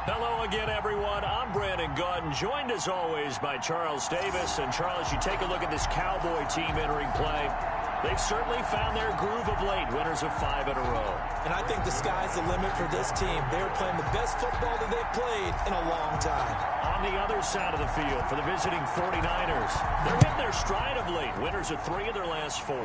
Hello again, everyone. I'm Brandon Gaudin, joined as always by Charles Davis. And Charles, you take a look at this Cowboy team entering play. They've certainly found their groove of late, winners of 5 in a row. And I think the sky's the limit for this team. They're playing the best football that they've played in a long time. On the other side of the field for the visiting 49ers, they're hitting their stride of late, winners of 3 of their last 4.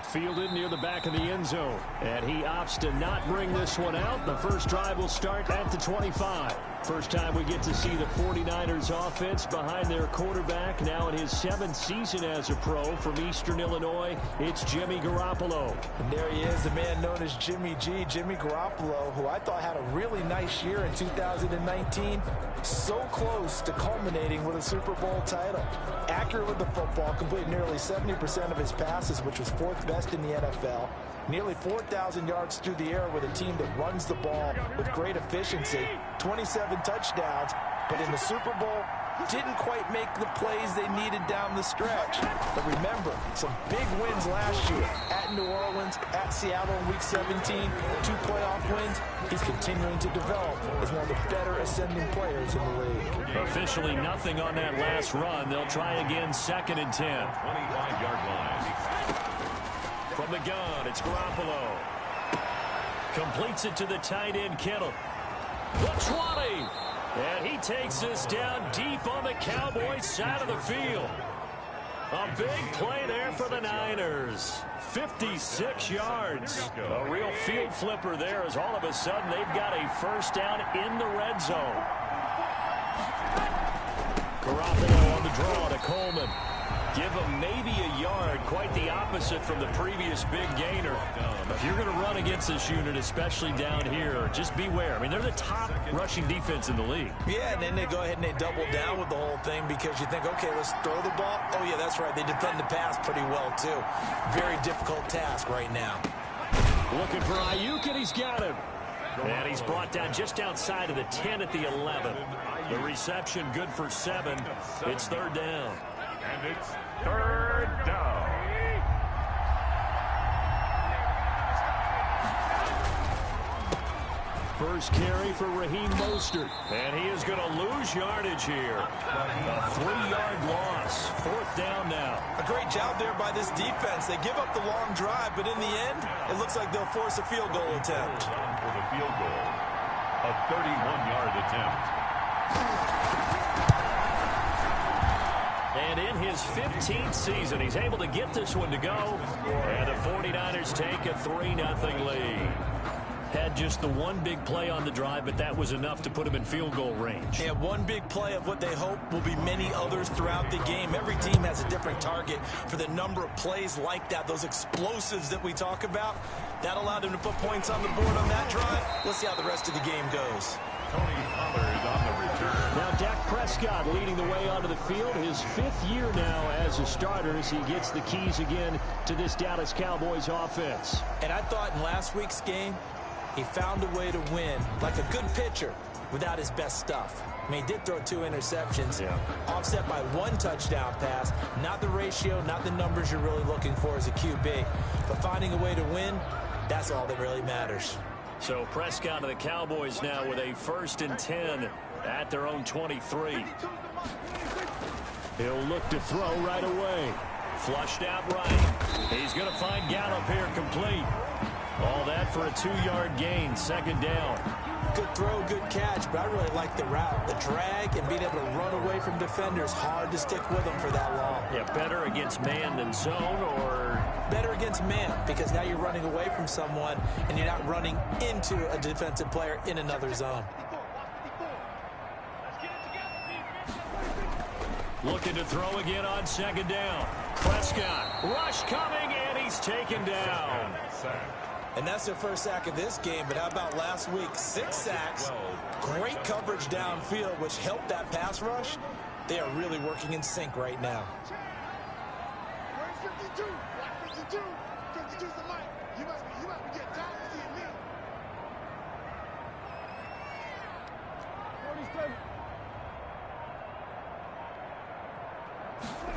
Fielded near the back of the end zone, and he opts to not bring this one out. The first drive will start at the 25. First time we get to see the 49ers offense behind their quarterback, now in his 7th season as a pro from Eastern Illinois. It's Jimmy Garoppolo. And there he is, the man known as Jimmy G, Jimmy Garoppolo, who I thought had a really nice year in 2019. So close to culminating with a Super Bowl title. Accurate with the football, completed nearly 70% of his passes, which was 4th best in the NFL. Nearly 4,000 yards through the air with a team that runs the ball with great efficiency. 27 touchdowns, but in the Super Bowl, didn't quite make the plays they needed down the stretch. But remember, some big wins last year. At New Orleans, at Seattle in Week 17, 2 playoff wins. He's continuing to develop as one of the better ascending players in the league. Officially nothing on that last run. They'll try again, 2nd and 10. 25-yard line. From the gun, it's Garoppolo. Completes it to the tight end, Kittle. The 20. And he takes this down deep on the Cowboys side of the field. A big play there for the Niners. 56 yards. A real field flipper there as all of a sudden they've got a first down in the red zone. Garoppolo on the draw to Coleman. Give him maybe a yard, quite the opposite from the previous big gainer. If you're going to run against this unit, especially down here, just beware. I mean, they're the top rushing defense in the league. Yeah, and then they go ahead and they double down with the whole thing because you think, okay, let's throw the ball. Oh, yeah, that's right. They defend the pass pretty well, too. Very difficult task right now. Looking for Ayuk, and he's got him. And he's brought down just outside of the 10 at the 11. The reception good for 7. It's 3rd down. And it's 3rd down. First carry for Raheem Mostert. And he is going to lose yardage here. A 3-yard loss. 4th down now. A great job there by this defense. They give up the long drive, but in the end, it looks like they'll force a field goal attempt. For the field goal. A 31-yard attempt. And in his 15th season, he's able to get this one to go. And the 49ers take a 3-0 lead. Had just the one big play on the drive, but that was enough to put him in field goal range. Yeah, one big play of what they hope will be many others throughout the game. Every team has a different target for the number of plays like that, those explosives that we talk about. That allowed him to put points on the board on that drive. Let's see how the rest of the game goes. Tony Pollard on the return. Now Dak Prescott leading the way onto the field. His 5th year now as a starter as he gets the keys again to this Dallas Cowboys offense. And I thought in last week's game, he found a way to win like a good pitcher without his best stuff. I mean, he did throw 2 interceptions, offset by 1 touchdown pass. Not the ratio, not the numbers you're really looking for as a QB. But finding a way to win, that's all that really matters. So Prescott of the Cowboys now with a 1st and 10 at their own 23. He'll look to throw right away. Flushed out right. He's going to find Gallup here complete. All that for a 2-yard gain, 2nd down. Good throw, good catch, but I really like the route. The drag and being able to run away from defenders, hard to stick with them for that long. Yeah, better against man than zone, or? Better against man, because now you're running away from someone and you're not running into a defensive player in another zone. Looking to throw again on 2nd down. Prescott, rush coming, and he's taken down. And that's their first sack of this game, but how about last week? 6 sacks, great coverage downfield, which helped that pass rush. They are really working in sync right now. 52, 52's the mic. You must be getting tired of seeing me. 47.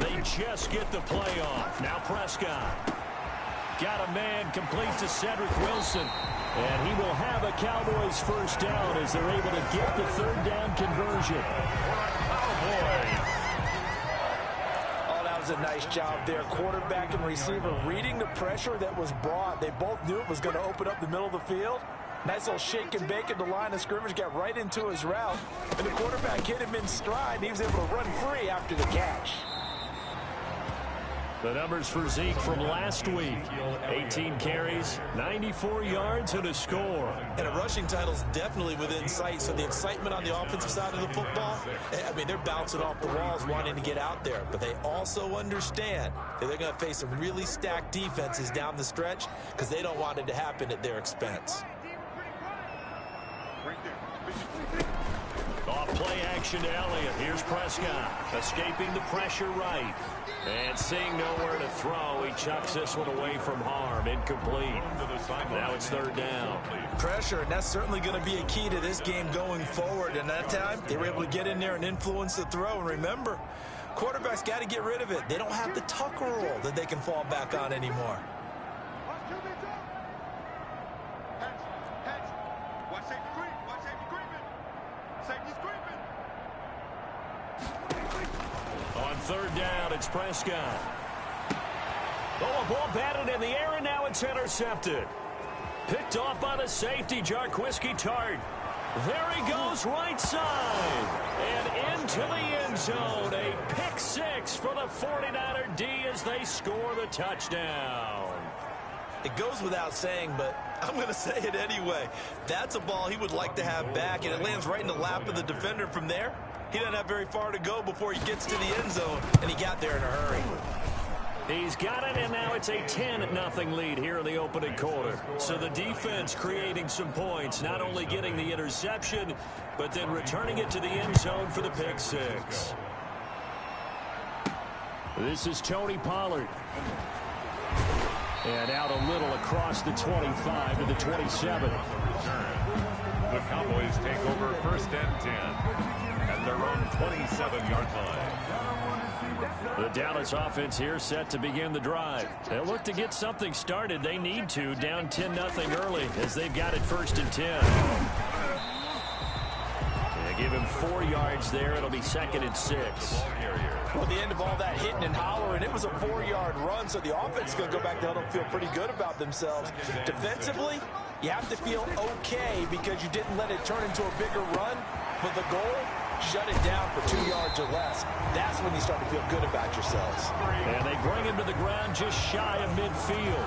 They just get the play off. Now Prescott. Got a man complete to Cedric Wilson. And he will have a Cowboys first down as they're able to get the third down conversion. Oh, that was a nice job there. Quarterback and receiver reading the pressure that was brought. They both knew it was going to open up the middle of the field. Nice little shake and bake at the line of scrimmage, got right into his route. And the quarterback hit him in stride, and he was able to run free after the catch. The numbers for Zeke from last week. 18 carries, 94 yards, and a score. And a rushing title's definitely within sight, so the excitement on the offensive side of the football, I mean, they're bouncing off the walls wanting to get out there, but they also understand that they're going to face some really stacked defenses down the stretch because they don't want it to happen at their expense. Off play action to Elliott. Here's Prescott escaping the pressure right. And seeing nowhere to throw, he chucks this one away from harm. Incomplete. Now it's third down. Pressure, and that's certainly going to be a key to this game going forward. And that time, they were able to get in there and influence the throw. And remember, quarterbacks got to get rid of it. They don't have the Tucker rule that they can fall back on anymore. On third down, it's Prescott. Oh, a ball batted in the air, and now it's intercepted. Picked off by the safety, Jarquiski Tart. There he goes, right side. And into the end zone. A pick six for the 49er D as they score the touchdown. It goes without saying, but I'm going to say it anyway. That's a ball he would like to have back, and it lands right in the lap of the defender from there. He doesn't have very far to go before he gets to the end zone, and he got there in a hurry. He's got it, and now it's a 10-0 lead here in the opening quarter. So the defense creating some points, not only getting the interception, but then returning it to the end zone for the pick six. This is Tony Pollard. And out a little across the 25 to the 27. The Cowboys take over first and 10 at their own 27-yard line. The Dallas offense here set to begin the drive. They'll look to get something started. They need to, down 10-0 early as they've got it first and 10. They give him 4 yards there. It'll be second and 6. Well, at the end of all that hitting and hollering, it was a 4-yard run, so the offense is going to go back down and feel pretty good about themselves. Defensively, you have to feel okay because you didn't let it turn into a bigger run, but the goal, shut it down for 2 yards or less. That's when you start to feel good about yourselves. And they bring him to the ground just shy of midfield.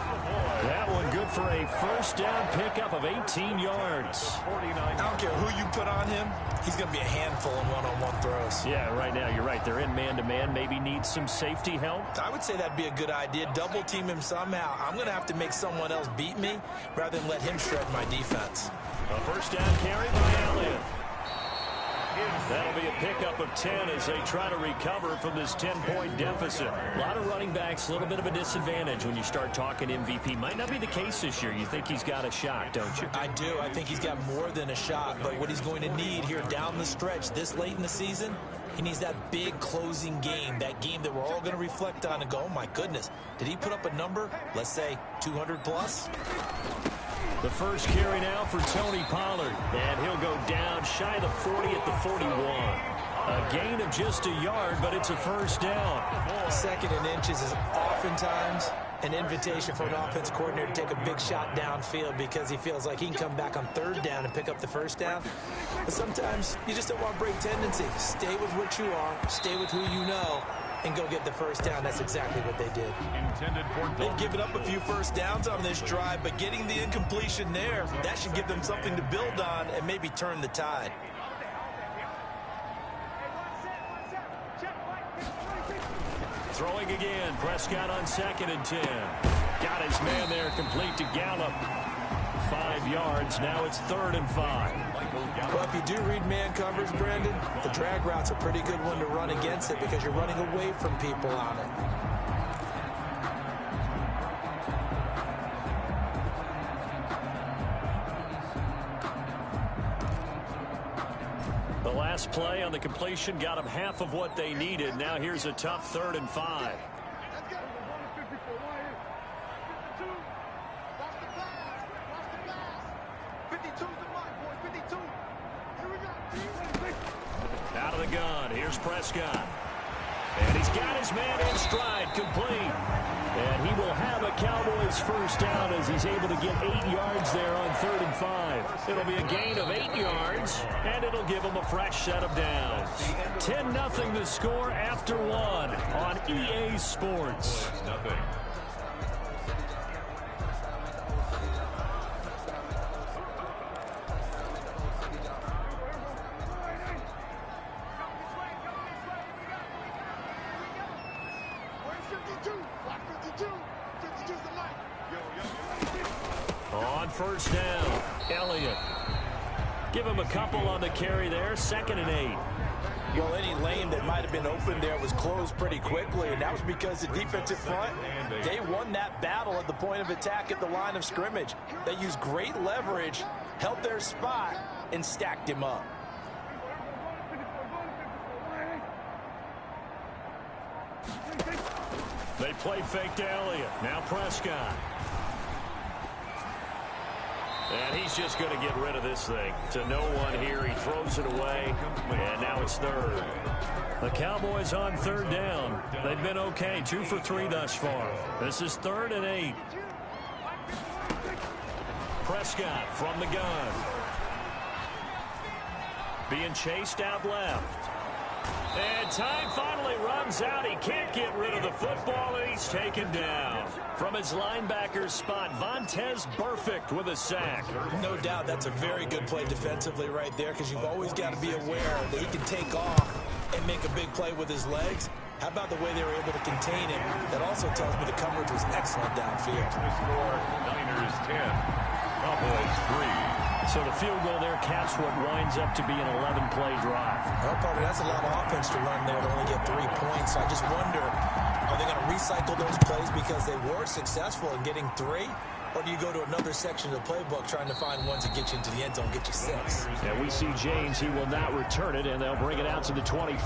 That one good for a first down pickup of 18 yards. I don't care who you put on him, he's going to be a handful in one-on-one throws. Yeah, right now, you're right. They're in man-to-man. Maybe need some safety help. I would say that'd be a good idea. Double team him somehow. I'm going to have to make someone else beat me rather than let him shred my defense. A first down carry by Elliott. That'll be a pickup of 10 as they try to recover from this 10-point deficit. A lot of running backs, a little bit of a disadvantage when you start talking MVP. Might not be the case this year. You think he's got a shot, don't you? I do. I think he's got more than a shot. But what he's going to need here down the stretch this late in the season, he needs that big closing game, that game that we're all going to reflect on and go, oh, my goodness, did he put up a number, let's say 200 plus? The first carry now for Tony Pollard. And he'll go down shy of the 40 at the 41. A gain of just a yard, but it's a first down. Second and inches is oftentimes an invitation for an offense coordinator to take a big shot downfield because he feels like he can come back on third down and pick up the first down. But sometimes you just don't want to break tendency. Stay with what you are, stay with who you know, and go get the first down. That's exactly what they did. They've given up a few first downs on this drive, but getting the incompletion there, that should give them something to build on and maybe turn the tide. Throwing again, Prescott on second and 10. Got his man there, complete to Gallup. 5 yards, now it's third and 5. Well, if you do read man coverage, Brandon, the drag route's a pretty good one to run against it because you're running away from people on it. The last play on the completion got them half of what they needed. Now here's a tough third and 5. the gun. Here's Prescott. And he's got his man in stride, complete. And he will have a Cowboys first down as he's able to get 8 yards there on 3rd and 5. It'll be a gain of 8 yards, and it'll give him a fresh set of downs. 10-0 the score after 1 on EA Sports. On first down, Elliott. Give him a couple on the carry there, 2nd and 8. Well, any lane that might have been open there was closed pretty quickly, and that was because the defensive front, they won that battle at the point of attack at the line of scrimmage. They used great leverage, held their spot, and stacked him up. They play fake to Elliott. Now Prescott. And he's just going to get rid of this thing. To no one here. He throws it away. And now it's 3rd. The Cowboys on 3rd down. They've been okay. 2 for 3 thus far. This is 3rd and 8. Prescott from the gun. Being chased out left. And time finally runs out. He can't get rid of the football, and he's taken down. From his linebacker spot, Vontaze Burfict with a sack. No doubt that's a very good play defensively right there, because you've always got to be aware that he can take off and make a big play with his legs. How about the way they were able to contain him? That also tells me the coverage was excellent downfield. The score, Niners 10, Cowboys 3. So the field goal there caps what winds up to be an 11-play drive. Well, partner, that's a lot of offense to run there to only get 3 points. I just wonder, are they going to recycle those plays because they were successful in getting 3? Or do you go to another section of the playbook trying to find ones that get you into the end zone, get you 6? And we see James. He will not return it, and they'll bring it out to the 25.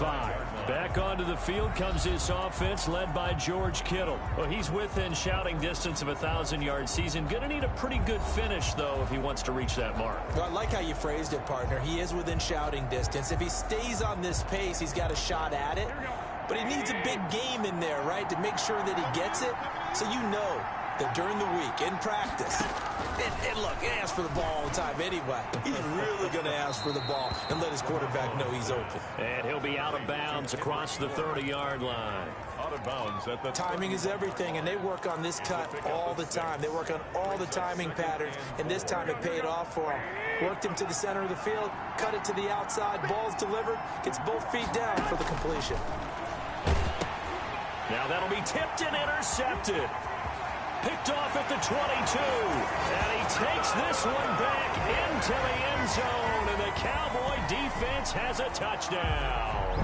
Back onto the field comes this offense led by George Kittle. Well, he's within shouting distance of a 1,000-yard season. Going to need a pretty good finish, though, if he wants to reach that mark. Well, I like how you phrased it, partner. He is within shouting distance. If he stays on this pace, he's got a shot at it. But he needs a big game in there, right, to make sure that he gets it. So you know that during the week, in practice, and look, he asks for the ball all the time anyway. He's really going to ask for the ball and let his quarterback know he's open. And he'll be out of bounds across the 30-yard line. Out of bounds at the Timing is everything, and they work on this cut all the time. They work on all the timing patterns, and this time it paid off for him. Worked him to the center of the field, cut it to the outside, ball's delivered, gets both feet down for the completion. Now that'll be tipped and intercepted. Picked off at the 22. And he takes this one back into the end zone. And the Cowboy defense has a touchdown.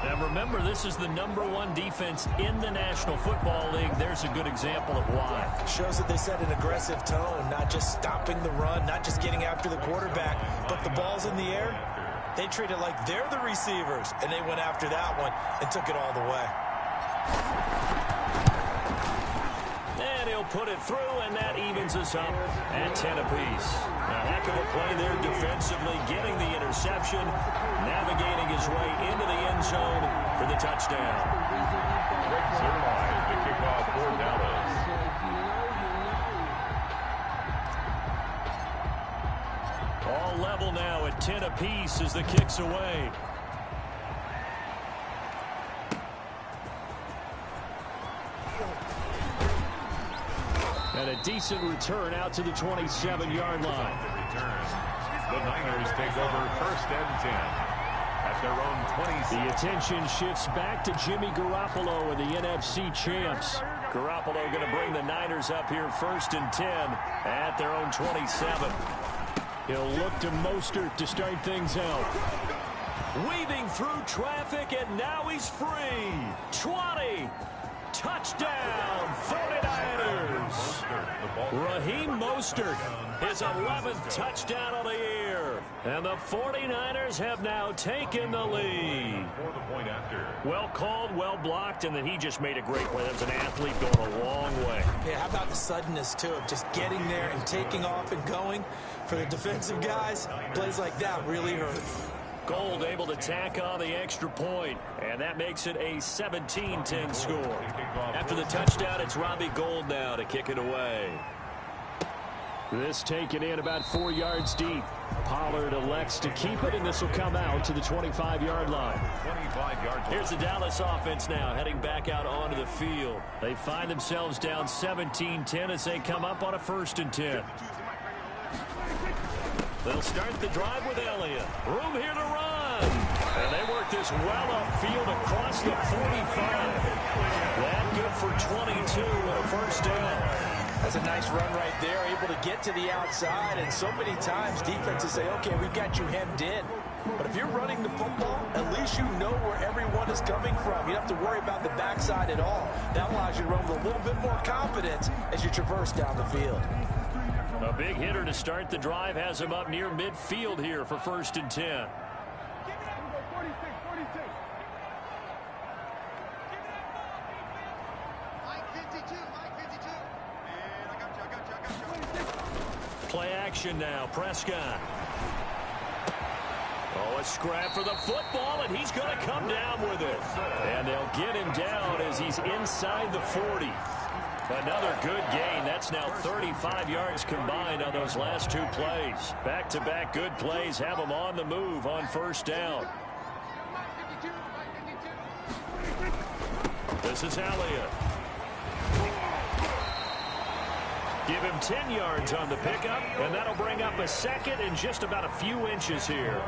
And remember, this is the #1 defense in the National Football League. There's a good example of why. Shows that they set an aggressive tone, not just stopping the run, not just getting after the quarterback, but the ball's in the air. They treat it like they're the receivers, and they went after that one and took it all the way. And he'll put it through, and that evens us up at 10 apiece. A heck of a play there defensively, getting the interception, navigating his way into the end zone for the touchdown. Greg Zerline, the kickoff for Dallas. All level now at 10 apiece as the kick's away. And a decent return out to the 27-yard line. The return. The Niners take over 1st and 10 at their own 26. The attention shifts back to Jimmy Garoppolo and the NFC champs. Garoppolo going to bring the Niners up here 1st and 10 at their own 27. He'll look to Mostert to start things out. Weaving through traffic, and now he's free. 20. Touchdown, 49ers. Raheem Mostert, his 11th touchdown of the year. And the 49ers have now taken the lead. For the point after. Well called, well blocked, and then he just made a great play. That was an athlete going a long way. Yeah, how about the suddenness, too, of just getting there and taking off and going? For the defensive guys, plays like that really hurt. Gold able to tack on the extra point, and that makes it a 17-10 score. After the touchdown, it's Robbie Gould now to kick it away. This taken in about 4 yards deep. Pollard elects to keep it, and this will come out to the 25-yard line. Here's the Dallas offense now heading back out onto the field. They find themselves down 17-10 as they come up on a 1st and 10. They'll start the drive with Elliott. Room here to run. And they work this well upfield across the 45. That good for 22 and a 1st down. That's a nice run right there, able to get to the outside, and so many times defenses say, okay, we've got you hemmed in. But if you're running the football, at least you know where everyone is coming from. You don't have to worry about the backside at all. That allows you to run with a little bit more confidence as you traverse down the field. A big hitter to start the drive has him up near midfield here for 1st and 10. Play action now. Prescott. Oh, a scrap for the football, and he's going to come down with it. And they'll get him down as he's inside the 40. Another good gain. That's now 35 yards combined on those last 2 plays. Back-to-back good plays have them on the move on 1st down. This is Elliott. Give him 10 yards on the pickup, and that'll bring up a 2nd and just about a few inches here.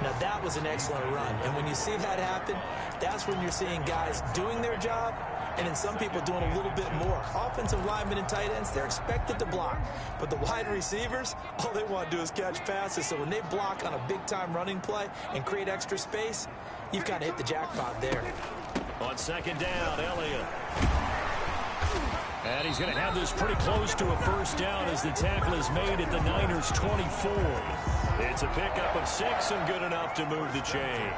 Now, that was an excellent run, and when you see that happen, that's when you're seeing guys doing their job and then some people doing a little bit more. Offensive linemen and tight ends, they're expected to block. But the wide receivers, all they want to do is catch passes. So when they block on a big-time running play and create extra space, you've kind of hit the jackpot there. On 2nd down, Elliott. And he's going to have this pretty close to a 1st down as the tackle is made at the Niners' 24. It's a pickup of 6 and good enough to move the chains.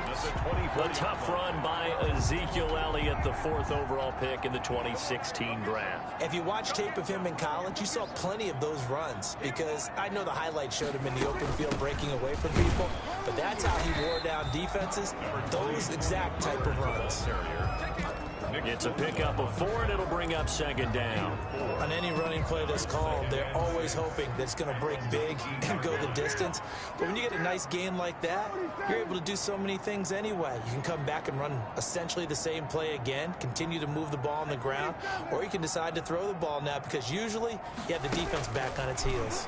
A tough run by Ezekiel Elliott, the 4th overall pick in the 2016 draft. If you watch tape of him in college, you saw plenty of those runs because I know the highlights showed him in the open field breaking away from people, but that's how he wore down defenses, those exact type of runs. It's a pickup of 4, and it'll bring up 2nd down. On any running play that's called, they're always hoping that it's going to break big and go the distance. But when you get a nice gain like that, you're able to do so many things anyway. You can come back and run essentially the same play again, continue to move the ball on the ground, or you can decide to throw the ball now because usually you have the defense back on its heels.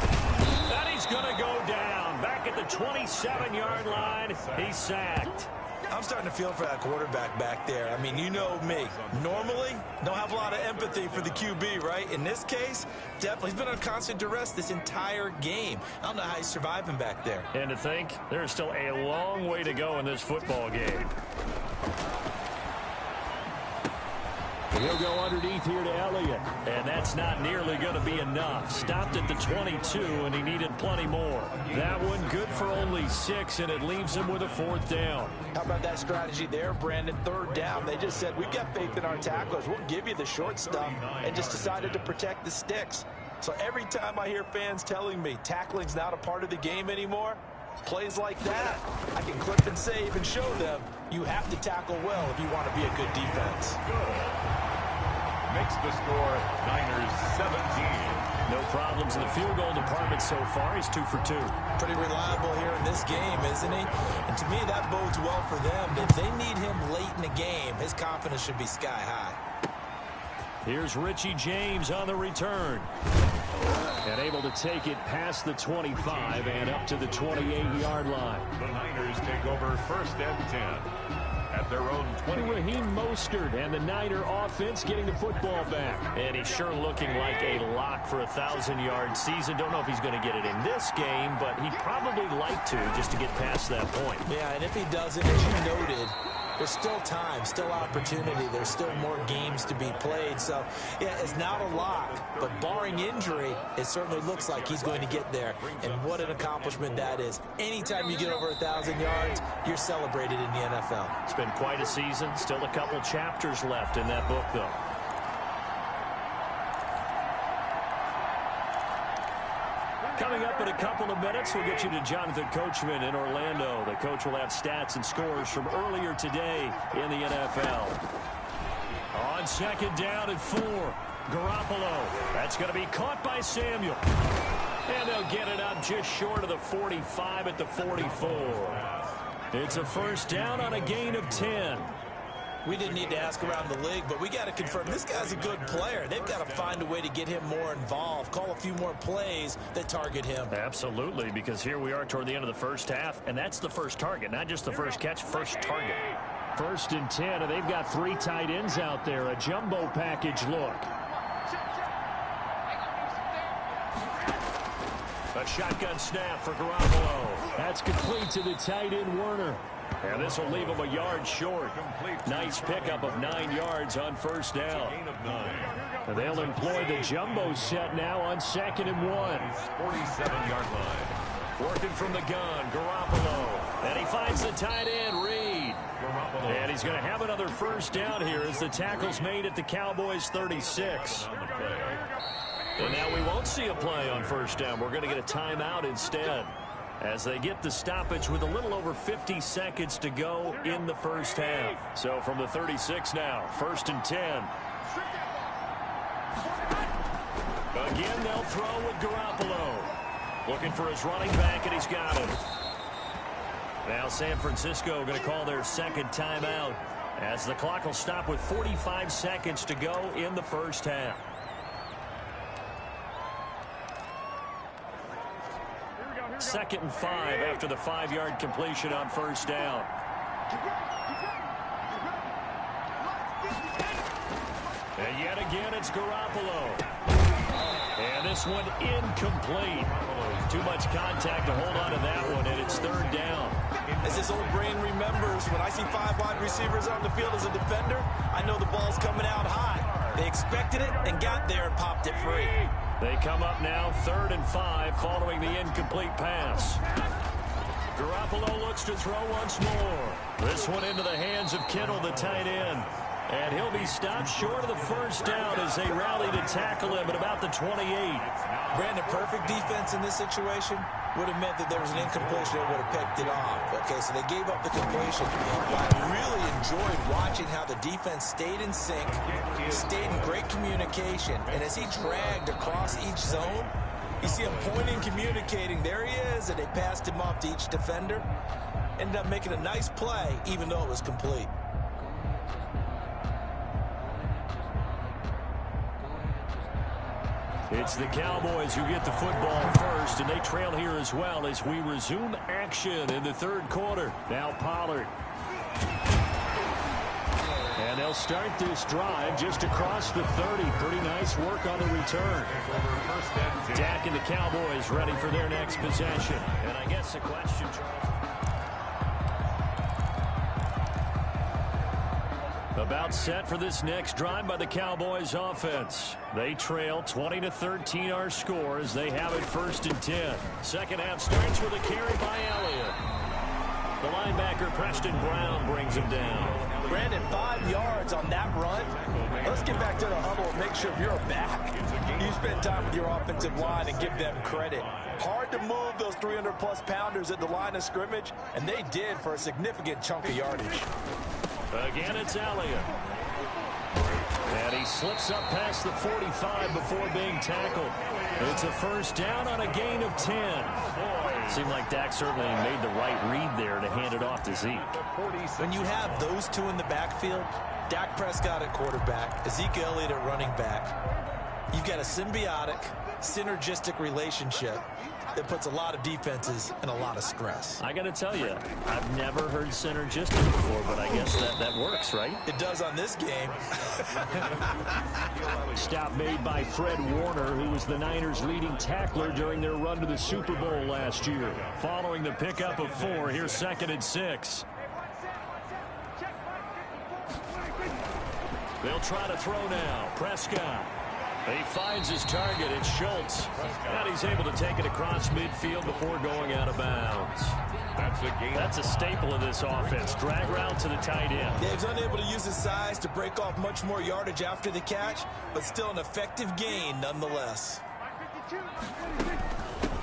And he's going to go down. Back at the 27-yard line, he's sacked. I'm starting to feel for that quarterback back there. I mean, you know me. Normally, don't have a lot of empathy for the QB, right? In this case, definitely. He's been on constant duress this entire game. I don't know how he's surviving back there. And to think, there's still a long way to go in this football game. He'll go underneath here to Elliott, and that's not nearly going to be enough. Stopped at the 22, and he needed plenty more. That one good for only 6, and it leaves him with a 4th down. How about that strategy there, Brandon? 3rd down. They just said, we've got faith in our tacklers. We'll give you the short stuff, and just decided to protect the sticks. So every time I hear fans telling me tackling's not a part of the game anymore, plays like that, I can clip and save and show them you have to tackle well if you want to be a good defense. Makes the score Niners 17. No problems in the field goal department so far. He's 2 for 2. Pretty reliable here in this game, isn't he? And to me, that bodes well for them. If they need him late in the game, his confidence should be sky high. Here's Richie James on the return. And able to take it past the 25 and up to the 28-yard line. The Niners take over 1st and 10. At their own 20. Raheem Mostert and the Niner offense getting the football back. And he's sure looking like a lock for a 1,000-yard season. Don't know if he's going to get it in this game, but he'd probably like to just to get past that point. Yeah, and if he doesn't, as you noted, there's still time, still opportunity. There's still more games to be played. So, yeah, it's not a lock, but barring injury, it certainly looks like he's going to get there. And what an accomplishment that is. Anytime you get over 1,000 yards, you're celebrated in the NFL. It's been quite a season. Still a couple chapters left in that book, though. Coming up in a couple of minutes, we'll get you to Jonathan Coachman in Orlando. The coach will have stats and scores from earlier today in the NFL. On second down and 4, Garoppolo. That's going to be caught by Samuel. And they'll get it up just short of the 45 at the 44. It's a first down on a gain of 10. We didn't need to ask around the league, but we got to confirm this guy's a good player. They've got to find a way to get him more involved, call a few more plays that target him. Absolutely, because here we are toward the end of the first half, and that's the first target, not just the first catch, first target. First and 10, and they've got 3 tight ends out there. A jumbo package look. A shotgun snap for Garoppolo. That's complete to the tight end, Werner. And this will leave him a yard short. Nice pickup of 9 yards on first down. And they'll employ the jumbo set now on second and 1. 47-yard line. Working from the gun, Garoppolo. And he finds the tight end, Reed. And he's going to have another first down here as the tackle's made at the Cowboys' 36. And now we won't see a play on first down. We're going to get a timeout instead, as they get the stoppage with a little over 50 seconds to go in the first half. So from the 36 now, first and 10. Again, they'll throw with Garoppolo. Looking for his running back, and he's got him. Now San Francisco going to call their second timeout, as the clock will stop with 45 seconds to go in the first half. Second and 5 after the 5-yard completion on first down. And yet again, it's Garoppolo. And this one incomplete. Too much contact to hold on to that one, and it's third down. As this old brain remembers, when I see 5 wide receivers on the field as a defender, I know the ball's coming out high. They expected it and got there and popped it free. They come up now third and 5 following the incomplete pass. Garoppolo looks to throw once more. This one into the hands of Kittle, the tight end. And he'll be stopped short of the first down as they rally to tackle him at about the 28. Brandon, perfect defense in this situation would have meant that there was an incompletion that would have picked it off. Okay, so they gave up the completion. But I really enjoyed watching how the defense stayed in sync, stayed in great communication, and as he dragged across each zone, you see him pointing, communicating. There he is, and they passed him off to each defender. Ended up making a nice play, even though it was complete. It's the Cowboys who get the football first, and they trail here as well as we resume action in the third quarter. Now Pollard. And they'll start this drive just across the 30. Pretty nice work on the return. Dak and the Cowboys ready for their next possession. And I guess the question, about set for this next drive by the Cowboys offense. They trail 20-13 our score as they have it first and 10. Second half starts with a carry by Elliott. The linebacker Preston Brown brings him down. Brandon, 5 yards on that run. Let's get back to the huddle and make sure you're back. You spend time with your offensive line and give them credit. Hard to move those 300-plus pounders at the line of scrimmage, and they did for a significant chunk of yardage. Again, it's Elliott. And he slips up past the 45 before being tackled. It's a first down on a gain of 10. Seemed like Dak certainly made the right read there to hand it off to Zeke. When you have those two in the backfield, Dak Prescott at quarterback, Ezekiel Elliott at running back, you've got a symbiotic, synergistic relationship that puts a lot of defenses in a lot of stress. I got to tell you, I've never heard synergistic before, but I guess that works, right? It does on this game. Stop made by Fred Warner, who was the Niners' leading tackler during their run to the Super Bowl last year. Following the pickup of 4, here's second and 6. They'll try to throw now. Prescott. He finds his target. It's Schultz. And he's able to take it across midfield before going out of bounds. That's a staple of this offense. Drag route to the tight end. Dave's unable to use his size to break off much more yardage after the catch, but still an effective gain nonetheless.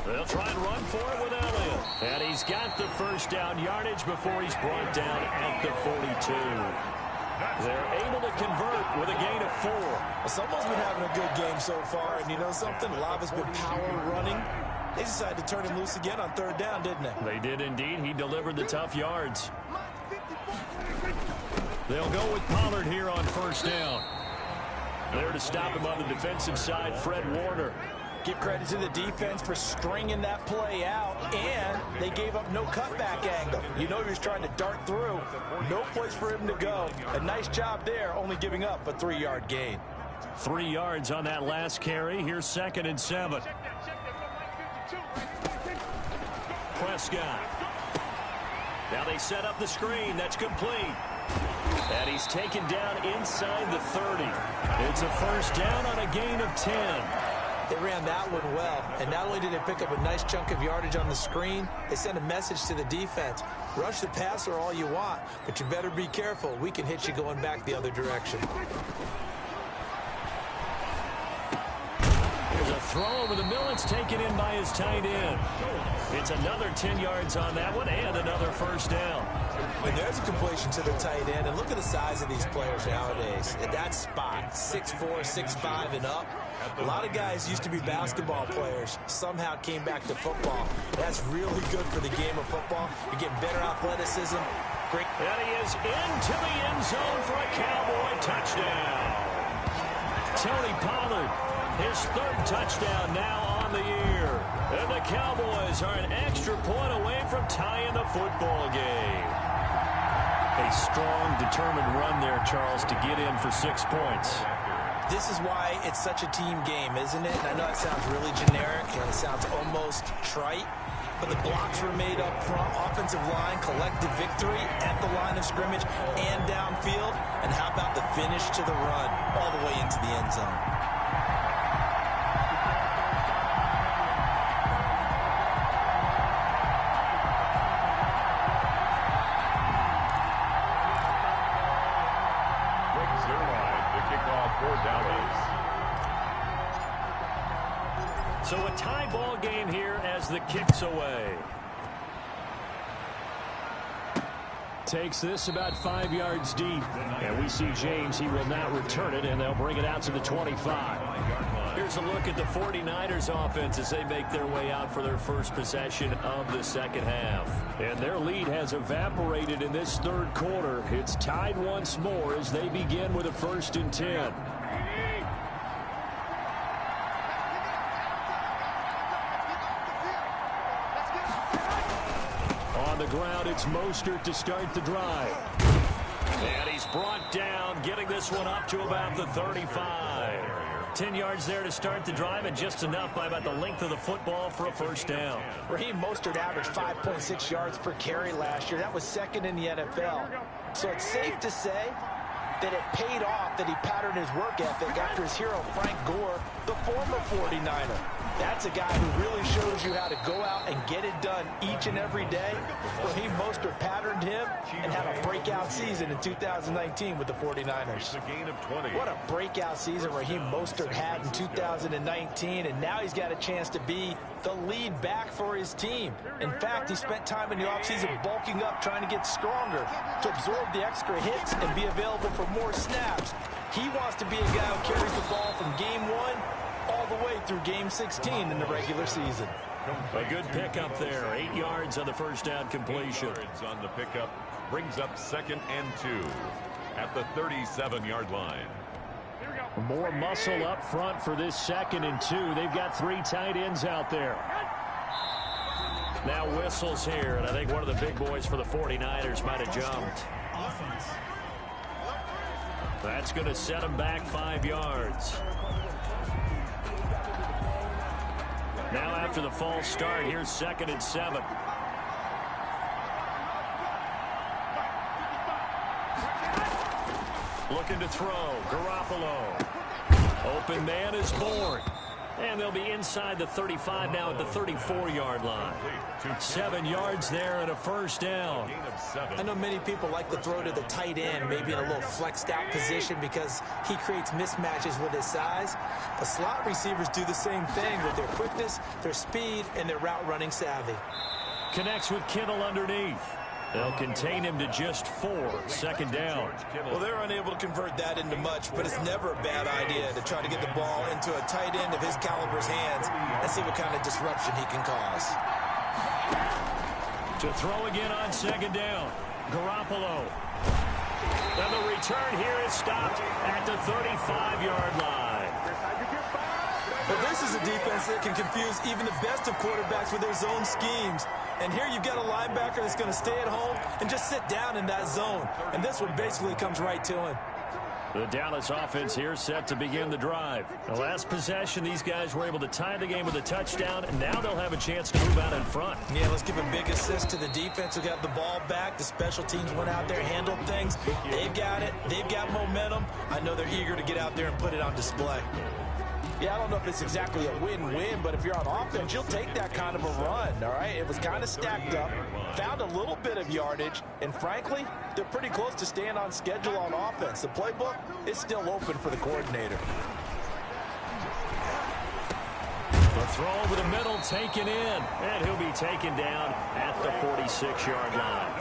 They'll try and run for it with Elliott. And he's got the first down yardage before he's brought down at the 42. They're able to convert with a gain of 4. Someone's been having a good game so far, and you know something? Lava's been power running. They decided to turn him loose again on third down, didn't they? They did indeed. He delivered the tough yards. They'll go with Pollard here on first down. There to stop him on the defensive side, Fred Warner. Give credit to the defense for stringing that play out, and they gave up no cutback angle. You know he was trying to dart through. No place for him to go. A nice job there, only giving up a 3-yard gain. 3 yards on that last carry. Here's 2nd and 7. Prescott. Now they set up the screen. That's complete. And he's taken down inside the 30. It's a first down on a gain of 10. They ran that one well, and not only did they pick up a nice chunk of yardage on the screen, they sent a message to the defense. Rush the passer all you want, but you better be careful. We can hit you going back the other direction. There's a throw over the middle. It's taken in by his tight end. It's another 10 yards on that one and another first down. And there's a completion to the tight end, and look at the size of these players nowadays. At that spot, 6'4", 6'5", and up. A lot of guys used to be basketball players, somehow came back to football. That's really good for the game of football. You're getting better athleticism. Great. And he is into the end zone for a Cowboy touchdown. Tony Pollard, his 3rd touchdown now on the year. And the Cowboys are an extra point away from tying the football game. A strong, determined run there, Charles, to get in for 6 points. This is why it's such a team game, isn't it? And I know it sounds really generic and it sounds almost trite, but the blocks were made up front, offensive line, collective victory at the line of scrimmage and downfield. And how about the finish to the run all the way into the end zone? So a tie ball game here as the kick's away. Takes this about 5 yards deep. And we see James, he will not return it, and they'll bring it out to the 25. Here's a look at the 49ers offense as they make their way out for their first possession of the second half. And their lead has evaporated in this 3rd quarter. It's tied once more as they begin with a 1st and 10. On the ground, it's Mostert to start the drive. And he's brought down, getting this one up to about the 35. 10 yards there to start the drive, and just enough by about the length of the football for a first down. Raheem Mostert averaged 5.6 yards per carry last year. That was 2nd in the NFL. So it's safe to say that it paid off that he patterned his work ethic after his hero Frank Gore, the former 49er. That's a guy who really shows you how to go out and get it done each and every day. Raheem Mostert patterned him and had a breakout season in 2019 with the 49ers. What a breakout season Raheem Mostert had in 2019, and now he's got a chance to be the lead back for his team. In fact, he spent time in the offseason bulking up, trying to get stronger, to absorb the extra hits and be available for more snaps. He wants to be a guy who carries the ball from game 1 all the way through game 16 in the regular season. A good pickup there. 8 yards on the first down completion. On the pickup brings up 2nd and 2 at the 37-yard line. More muscle up front for this 2nd and 2. They've got 3 tight ends out there. Now whistles here, and I think one of the big boys for the 49ers might have jumped. That's going to set them back 5 yards. Now after the false start, here's 2nd and 7. Looking to throw. Garoppolo. Open man is born. And they'll be inside the 35 now at the 34-yard line. 7 yards there and a first down. I know many people like to throw to the tight end, maybe in a little flexed out position because he creates mismatches with his size. But slot receivers do the same thing with their quickness, their speed, and their route running savvy. Connects with Kittle underneath. They'll contain him to just 4. Second down. Well, they're unable to convert that into much, but it's never a bad idea to try to get the ball into a tight end of his caliber's hands and see what kind of disruption he can cause. To throw again on second down. Garoppolo. And the return here is stopped at the 35-yard line. But this is a defense that can confuse even the best of quarterbacks with their zone schemes. And here you've got a linebacker that's going to stay at home and just sit down in that zone. And this one basically comes right to him. The Dallas offense here set to begin the drive. The last possession, these guys were able to tie the game with a touchdown, and now they'll have a chance to move out in front. Yeah, let's give a big assist to the defense who got the ball back. The special teams went out there, handled things. They've got it. They've got momentum. I know they're eager to get out there and put it on display. Yeah, I don't know if it's exactly a win-win, but if you're on offense, you'll take that kind of a run, all right? It was kind of stacked up, found a little bit of yardage, and frankly, they're pretty close to staying on schedule on offense. The playbook is still open for the coordinator. The throw over the middle taken in, and he'll be taken down at the 46-yard line.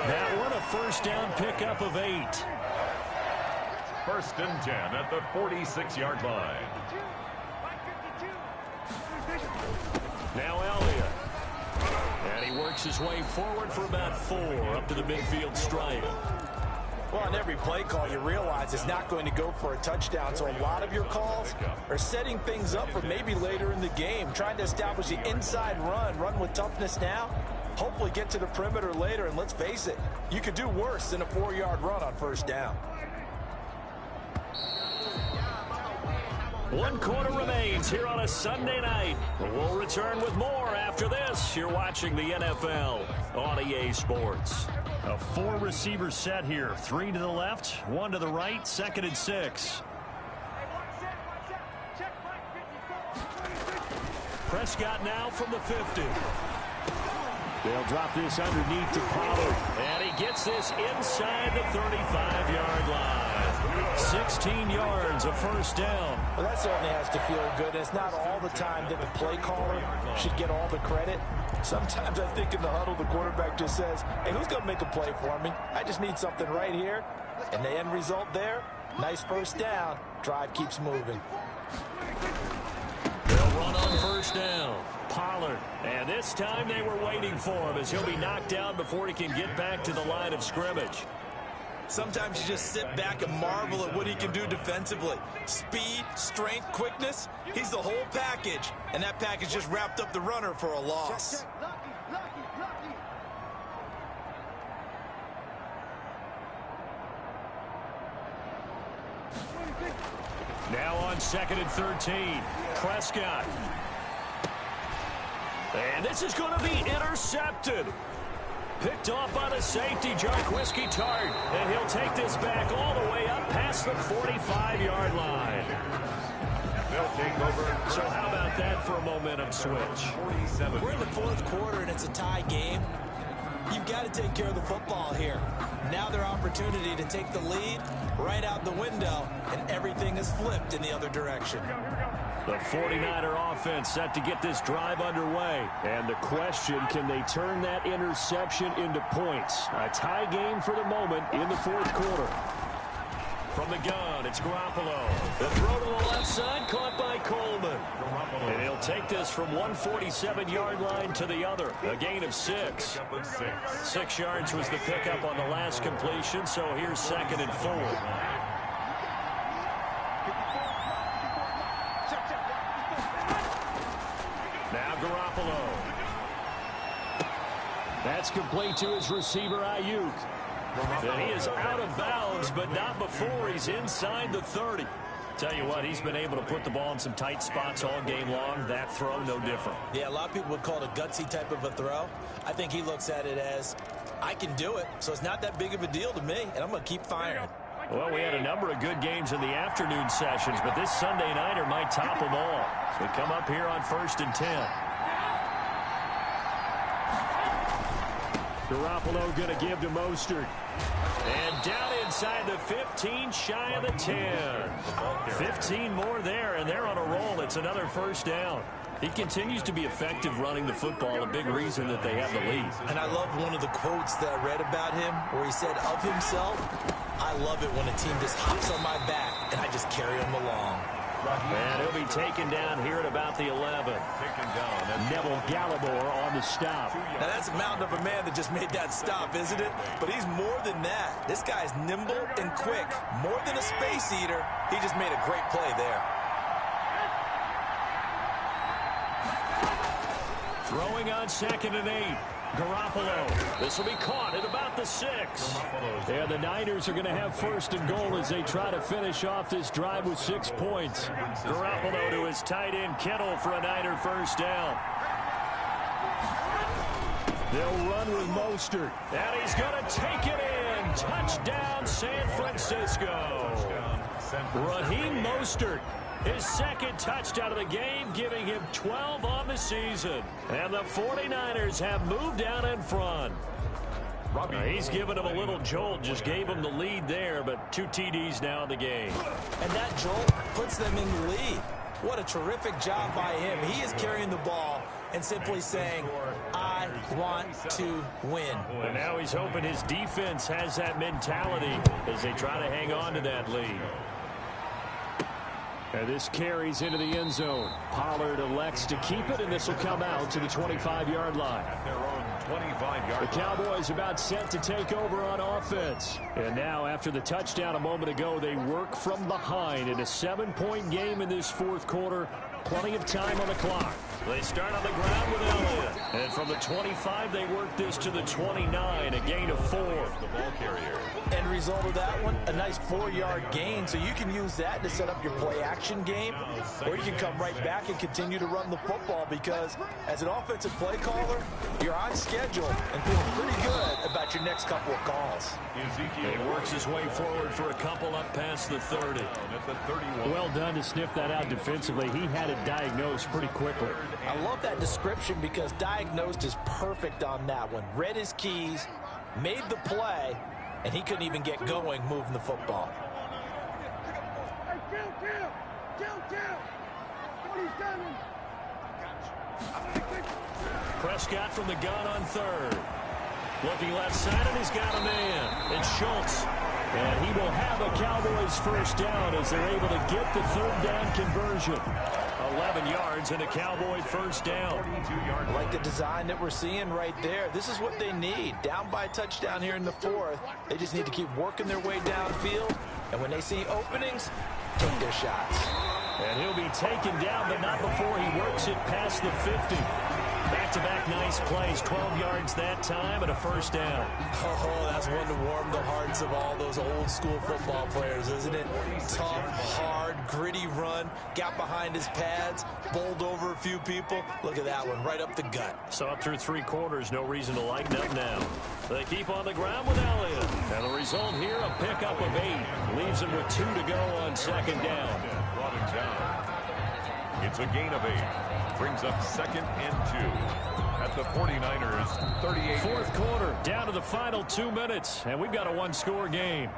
That one a first down pickup of 8. First and 10 at the 46-yard line. Now Elliott. And he works his way forward for about 4 up to the midfield stripe. Well, on every play call, you realize it's not going to go for a touchdown, so a lot of your calls are setting things up for maybe later in the game, trying to establish the inside run with toughness now, hopefully get to the perimeter later, and let's face it, you could do worse than a 4-yard run on first down. 1 quarter remains here on a Sunday night. We'll return with more after this. You're watching the NFL on EA Sports. A 4-receiver set here. 3 to the left, 1 to the right, 2nd and 6. Prescott now from the 50. They'll drop this underneath to Pollard. And he gets this inside the 35-yard line. 16 yards, a first down. Well, that certainly has to feel good. It's not all the time that the play caller should get all the credit. Sometimes I think in the huddle, the quarterback just says, hey, who's going to make a play for me? I just need something right here. And the end result there, nice first down. Drive keeps moving. They'll run on first down. Pollard. And this time they were waiting for him as he'll be knocked down before he can get back to the line of scrimmage. Sometimes you just sit back and marvel at what he can do defensively. Speed, strength, quickness, he's the whole package. And that package just wrapped up the runner for a loss. Now on 2nd and 13. Prescott. And this is going to be intercepted. Picked off by the safety, Jarquiski Tart. And he'll take this back all the way up past the 45-yard line. They'll take over. So how about that for a momentum switch? We're in the 4th quarter, and it's a tie game. You've got to take care of the football here. Now their opportunity to take the lead right out the window, and everything is flipped in the other direction. The 49er offense set to get this drive underway. And the question, can they turn that interception into points? A tie game for the moment in the 4th quarter. From the gun, it's Garoppolo. The throw to the left side, caught by Coleman. And he'll take this from 147-yard line to the other. A gain of 6. 6 yards was the pickup on the last completion, so here's 2nd and 4. Now Garoppolo. That's complete to his receiver, Ayuk. And he is out of bounds, but not before he's inside the 30. Tell you what, he's been able to put the ball in some tight spots all game long. That throw, no different. Yeah, a lot of people would call it a gutsy type of a throw. I think he looks at it as, I can do it, so it's not that big of a deal to me, and I'm going to keep firing. Well, we had a number of good games in the afternoon sessions, but this Sunday nighter might top them all. So we come up here on 1st and 10. Garoppolo going to give to Mostert. And down inside the 15, shy of the 10. 15 more there, and they're on a roll. It's another first down. He continues to be effective running the football, a big reason that they have the lead. And I love one of the quotes that I read about him where he said of himself, I love it when a team just hops on my back and I just carry them along. And he'll be taken down here at about the 11. Taken down. Neville Gallimore on the stop. Now that's a mountain of a man that just made that stop, isn't it? But he's more than that. This guy's nimble and quick. More than a space eater. He just made a great play there. Throwing on 2nd and 8. Garoppolo. This will be caught at about the 6. And the Niners are going to have 1st and goal as they try to finish off this drive with 6 points. Garoppolo to his tight end Kittle for a Niner first down. They'll run with Mostert. And he's going to take it in. Touchdown San Francisco. Raheem Mostert. His 2nd touchdown of the game, giving him 12 on the season. And the 49ers have moved out in front. He's given him a little jolt, just gave him the lead there, but 2 TDs now in the game. And that jolt puts them in the lead. What a terrific job by him. He is carrying the ball and simply saying, I want to win. And now he's hoping his defense has that mentality as they try to hang on to that lead. And this carries into the end zone. Pollard elects to keep it, and this will come out to the 25-yard line. At their own 25-yard The Cowboys about set to take over on offense. And now, after the touchdown a moment ago, they work from behind in a 7-point game in this 4th quarter. Plenty of time on the clock. They start on the ground with Elliott. And from the 25, they work this to the 29, a gain of 4. The ball carrier. End result of that one, a nice 4-yard gain. So you can use that to set up your play-action game, or you can come right back and continue to run the football because as an offensive play caller, you're on schedule and feeling pretty good about your next couple of calls. He works his way forward for a couple up past the 30. At the 31. Well done to sniff that out defensively. He had it diagnosed pretty quickly. I love that description because diagnosed is perfect on that one. Read his keys, made the play, and he couldn't even get going moving the football. Prescott from the gun on 3rd. Looking left side, and he's got a man. It's Schultz. And he will have a Cowboys first down as they're able to get the 3rd down conversion. 11 yards and a Cowboy first down. I like the design that we're seeing right there. This is what they need. Down by a touchdown here in the 4th. They just need to keep working their way downfield. And when they see openings, take their shots. And he'll be taken down, but not before he works it past the 50. Back-to-back nice plays, 12 yards that time and a first down. Oh, that's one to warm the hearts of all those old-school football players, isn't it? Tough, hard, gritty run, got behind his pads, bowled over a few people. Look at that one, right up the gut. So up through 3 quarters, no reason to lighten up now. They keep on the ground with Elliott. And the result here, a pickup of 8. Leaves him with 2 to go on 2nd down. Brought him down. It's a gain of 8. Brings up 2nd and 2 at the 49ers 38. 4th quarter, down to the final 2 minutes, and we've got a 1-score game.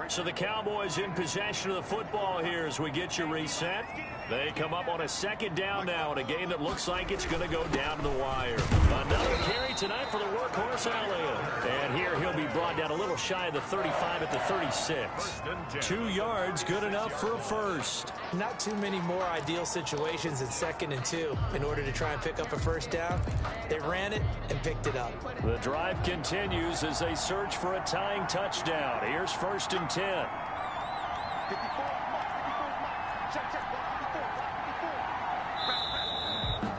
So the Cowboys in possession of the football here as we get you reset. They come up on a 2nd down now in a game that looks like it's going to go down to the wire. Another carry tonight for the workhorse Elliott. And here he'll be brought down a little shy of the 35 at the 36. 2 yards, good enough for a first. Not too many more ideal situations in 2nd and 2 in order to try and pick up a first down. They ran it and picked it up. The drive continues as they search for a tying touchdown. Here's 1st and 10.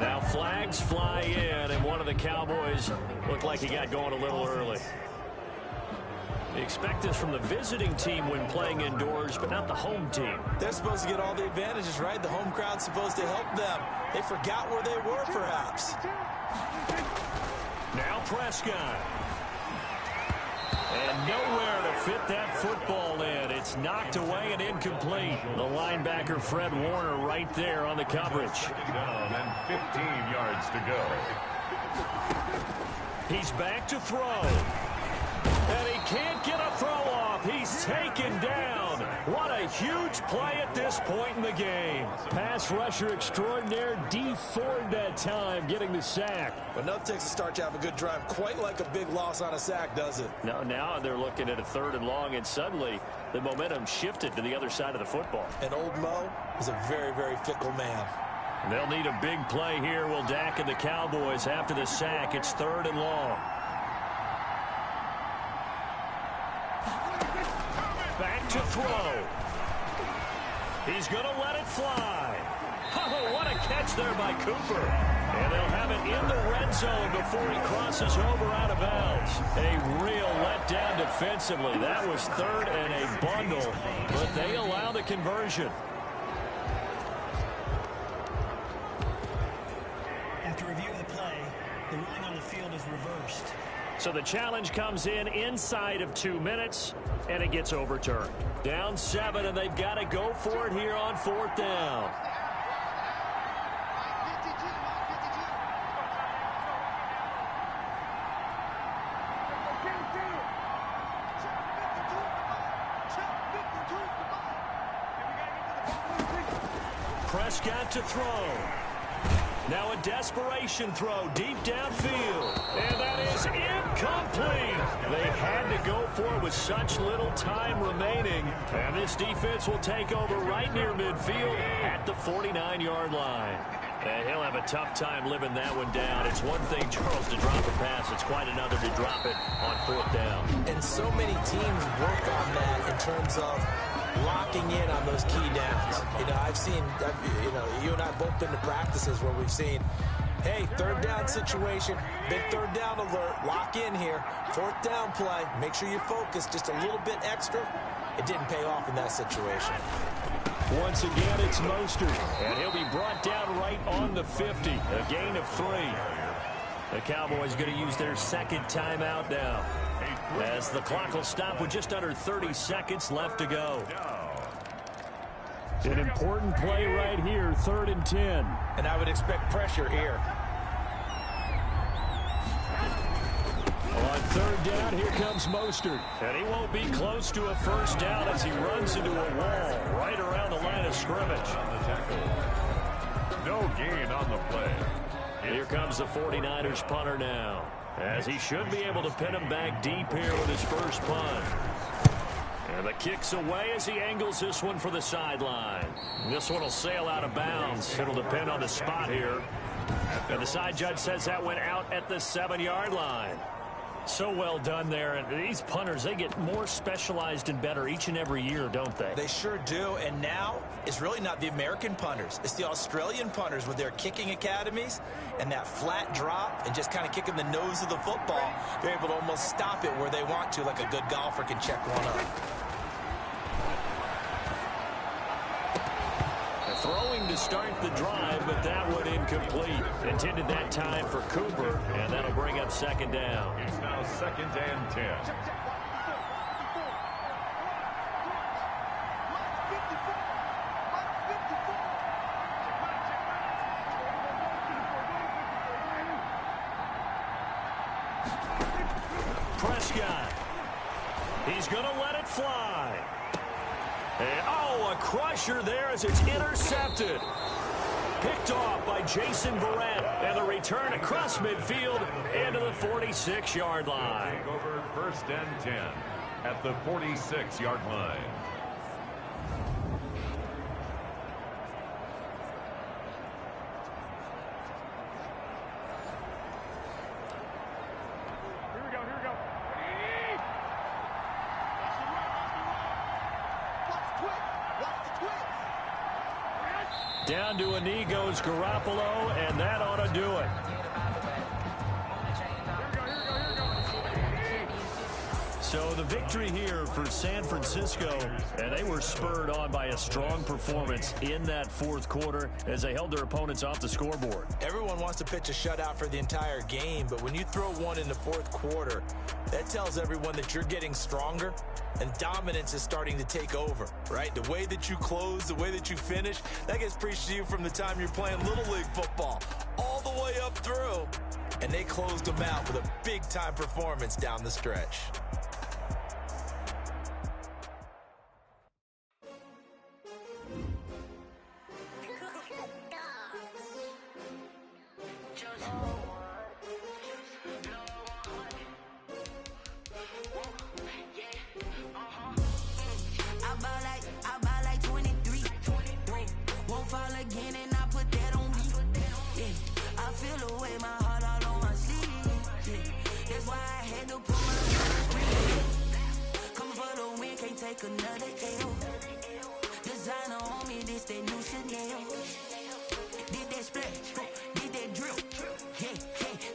Now flags fly in, and one of the Cowboys looked like he got going a little early. You expect this from the visiting team when playing indoors, but not the home team. They're supposed to get all the advantages, right? The home crowd's supposed to help them. They forgot where they were, perhaps. Now Prescott. And nowhere to fit that football in. It's knocked away and incomplete. The linebacker, Fred Warner, right there on the coverage. Down and 15 yards to go. He's back to throw. And he can't get a throw off. He's taken down. What a huge play at this point in the game. Pass rusher extraordinaire, Dee Ford that time getting the sack. But nothing takes a start to have a good drive quite like a big loss on a sack, does it? No, now they're looking at a 3rd and long, and suddenly the momentum shifted to the other side of the football. And old Mo is a very, very fickle man. They'll need a big play here. Will Dak and the Cowboys after the sack. It's 3rd and long. Back to throw. He's going to let it fly. Oh, what a catch there by Cooper. And they'll have it in the red zone before he crosses over out of bounds. A real letdown defensively. That was 3rd and a bundle, but they allow the conversion. After review of the play, the ruling on the field is reversed. So the challenge comes in inside of 2 minutes, and it gets overturned. Down 7, and they've got to go for it here on 4th down. Prescott to throw. Now a desperation throw deep downfield. And that is incomplete. They had to go for it with such little time remaining. And this defense will take over right near midfield at the 49-yard line. And he'll have a tough time living that one down. It's one thing, Charles, to drop a pass. It's quite another to drop it on 4th down. And so many teams work on that in terms of locking in on those key downs. You know, I've seen, you and I both been to practices where we've seen, hey, 3rd down situation, big 3rd down alert, lock in here, 4th down play, make sure you focus just a little bit extra. It didn't pay off in that situation. Once again, it's Mostert, and he'll be brought down right on the 50, a gain of 3. The Cowboys going to use their 2nd timeout now, as the clock will stop with just under 30 seconds left to go. An important play right here, 3rd and 10. And I would expect pressure here. On 3rd down, here comes Mostert. And he won't be close to a 1st down as he runs into a wall right around the line of scrimmage. No gain on the play. Here comes the 49ers punter now, as he should be able to pin him back deep here with his first punt. And the kick's away as he angles this one for the sideline. This one will sail out of bounds. It'll depend on the spot here. And the side judge says that went out at the 7-yard line. So well done there. And these punters, they get more specialized and better each and every year, don't they? They sure do. And now it's really not the American punters. It's the Australian punters with their kicking academies and that flat drop and just kind of kicking the nose of the football. They're able to almost stop it where they want to, like a good golfer can check one up. Throwing to start the drive, but that one incomplete. Intended that time for Cooper, and that'll bring up 2nd down. It's now 2nd and 10. Prescott. He's going to let it fly. And, oh, a crusher there as it's intercepted. Picked off by Jason Verrett. And the return across midfield into the 46-yard line. Take over 1st and 10 at the 46-yard line. Down to a knee goes Garoppolo, and that ought to do it. So the victory here for San Francisco, and they were spurred on by a strong performance in that fourth quarter as they held their opponents off the scoreboard. Everyone wants to pitch a shutout for the entire game, but when you throw one in the fourth quarter, that tells everyone that you're getting stronger and dominance is starting to take over, right? The way that you close, the way that you finish, that gets preached to you from the time you're playing Little League football all the way up through. And they closed them out with a big-time performance down the stretch. Another L. Designer on me, this that new Chanel. Did that splash, did that drill. Yeah,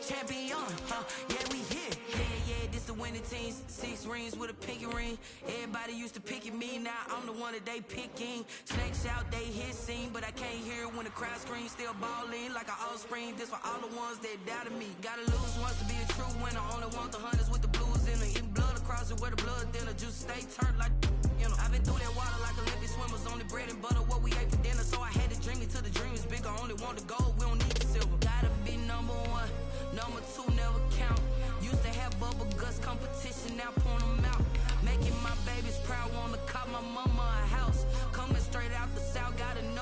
champion, yeah, we here. Yeah, this the winning teams. 6 rings with a pinky ring. Everybody used to pick at me, now I'm the one that they picking. Snakes out, they hissing, but I can't hear it when the crowd screams. Still balling like an offspring. This for all the ones that doubted me. Gotta lose once to be a true winner. Only want the hunters with the blues in it. Eating blood across it where the blood thinner. Juice stay turned like, you know. I've been through that water like Olympic swimmers. Only bread and butter, what we ate for dinner. So I had to dream it till the dream is bigger. Only want the gold, we don't need the silver. Gotta be number 1, number 2.